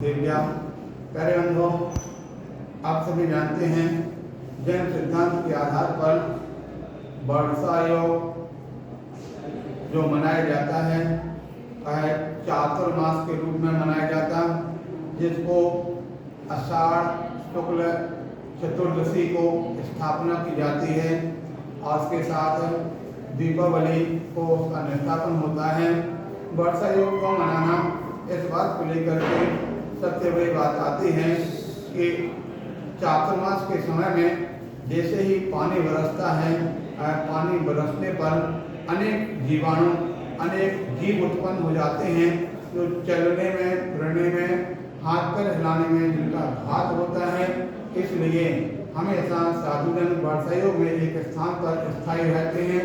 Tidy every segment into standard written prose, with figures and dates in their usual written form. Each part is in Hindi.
देव्या प्यारे बंधुओं, आप सभी जानते हैं जैन सिद्धांत के आधार पर वर्षा योग जो मनाया जाता है वह चातुर्मास के रूप में मनाया जाता, जिसको आषाढ़ शुक्ल चतुर्दशी को स्थापना की जाती है और उसके साथ दीपावली को उसका निस्थापन होता है। वर्षा योग को मनाना इस बात को लेकर के सबसे बड़ी बात आती है कि चातुर्मास के समय में जैसे ही पानी बरसता है, पानी बरसने पर अनेक जीवाणु, अनेक जीव उत्पन्न हो जाते हैं जो चलने में, फिरने में, हाथ पैर हिलाने में जिनका घात होता है। इसलिए हमेशा साधुजन वर्षा योग में एक स्थान पर स्थायी रहते हैं।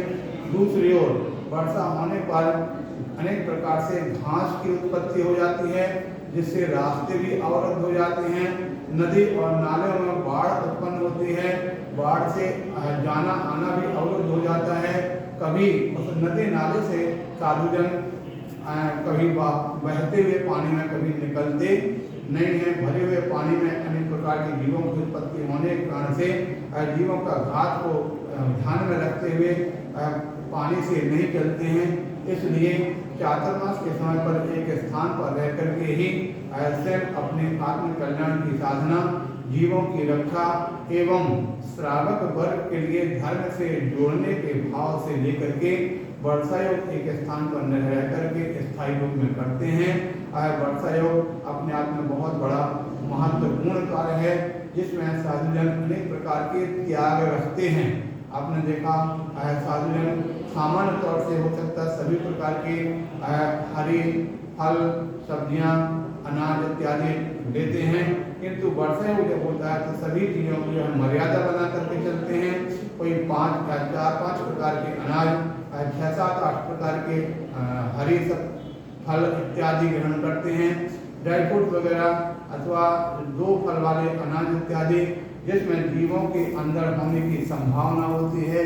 दूसरी ओर वर्षा होने पर अनेक प्रकार से घास की उत्पत्ति हो जाती है, जिससे रास्ते भी अवरुद्ध हो जाते हैं। नदी और नालों में बाढ़ उत्पन्न होती है, बाढ़ से जाना आना भी अवरुद्ध हो जाता है। कभी उस नदी नाले से साधुजन कभी बहते हुए पानी में कभी निकलते नहीं है। भरे हुए पानी में अनेक प्रकार के जीवों की उत्पत्ति होने के कारण से जीवों का घात को ध्यान में रखते हुए पानी से नहीं चलते हैं। इसलिए चातुर्मास के समय पर एक स्थान पर रह करके ही स्वयं अपने आत्म कल्याण की साधना, जीवों की रक्षा एवं श्रावक वर्ग के लिए धर्म से जोड़ने के भाव से लेकर के वर्षा योग एक स्थान पर न रह करके स्थायी रूप में करते हैं। वर्षा योग अपने आप में बहुत बड़ा महत्वपूर्ण कार्य है, जिसमें साधुजन अनेक प्रकार के त्याग रखते हैं। आपने देखा साधुजन सामान्य तौर से हो सकता है सभी प्रकार के हरी फल, सब्जियां, अनाज इत्यादि देते हैं, किंतु वर्षा योग जब होता है तो सभी चीज़ों की मर्यादा बना करके चलते हैं। कोई 4-5 प्रकार के अनाज, 6-7-8 प्रकार के हरी फल इत्यादि ग्रहण करते हैं। ड्राई फ्रूट वगैरह अथवा 2 फल वाले अनाज इत्यादि जिसमें जीवों के अंदर होने की संभावना होती है,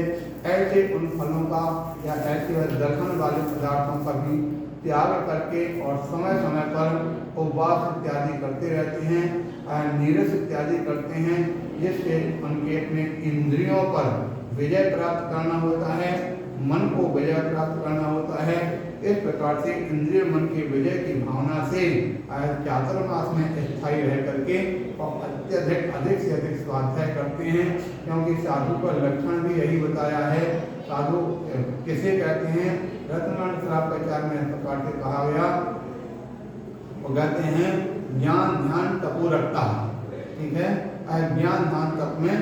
ऐसे उन फलों का या ऐसे दलहन वाले पदार्थों का भी त्याग करके और समय समय पर उपवास इत्यादि करते रहते हैं, नीरस इत्यादि करते हैं, जिससे उनके अपने इंद्रियों पर विजय प्राप्त करना होता है, मन को विजय प्राप्त करना होता है। इस प्रकार से इंद्रिय मन के विजय की भावना से चातुर्मास में स्थायी रह करके और अधिक से अधिक स्वाध्याय करते हैं, क्योंकि साधु का लक्षण भी यही बताया है। साधु किसे कहते हैं? रत्नानंद श्रावकाचार्य में इस प्रकार से कहा गया, वो कहते हैं ज्ञान ध्यान तपोरक्ता। ठीक है, ज्ञान ध्यान तप में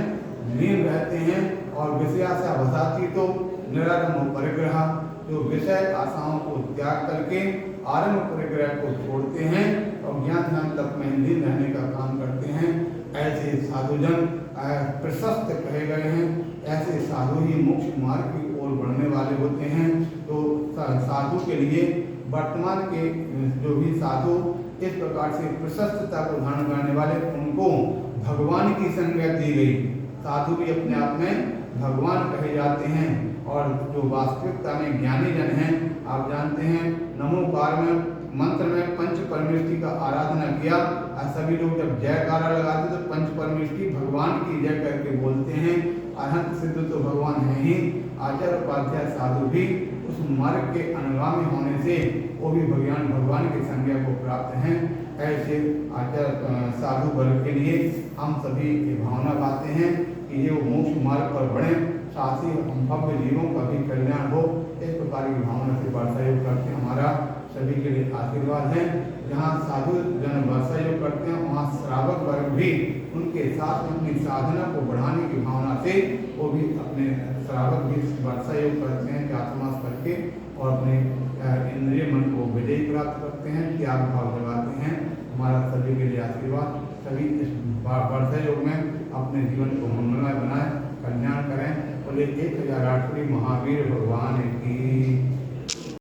लीन रहते हैं और विषयाशा वसाती तो निरारंभ परिग्रह, जो विषय आशाओं को त्याग करके आरंभ परिग्रह को छोड़ते हैं और ज्ञान ध्यान तप में लीन रहने का काम करते हैं। ऐसे साधुजन प्रशस्त कहे गए हैं। ऐसे साधु ही मोक्ष मार्ग की ओर बढ़ने वाले होते हैं। तो साधु के लिए वर्तमान के जो भी साधु इस प्रकार से प्रशस्तता को धारण करने वाले, उनको भगवान की संज्ञा दी गई। साधु भी अपने आप में भगवान कहे जाते हैं और जो वास्तविकता में ज्ञानी जन हैं, आप जानते हैं नमोकार में मंत्र में पंच परमेष्टि का आराधना किया। सभी लोग जब जयकारा लगाते तो पंच परमेष्टि भगवान की जय करके बोलते हैं। अनंत सिद्ध तो भगवान है ही। आचार्य उपाध्याय साधु भी उस मार्ग के अनुगामी होने से वो भी भगवान की संज्ञा को प्राप्त हैं। ऐसे आचार्य साधु वर्ग के लिए हम सभी ये भावना पाते हैं कि ये मोक्ष मार्ग पर बढ़े, साथ ही हम भव्य जीवों का भी कल्याण हो। इस प्रकार की भावना से वर्षा योग करते हैं। हमारा सभी के लिए आशीर्वाद है। जहाँ साधु जन वर्षा योग करते हैं, वहाँ श्रावक वर्ग भी उनके साथ अपनी साधना को बढ़ाने की भावना से वो भी अपने श्रावक भी वर्षा योग करते हैं चातुर्मास करके और अपने इंद्रिय मन को विजय प्राप्त करते हैं, त्याग भाव जगाते हैं। हमारा सभी के लिए आशीर्वाद। सभी इस वर्षा योग में अपने जीवन को मंगलमय बनाए, कल्याण करें। बोले 1008 महावीर भगवान की।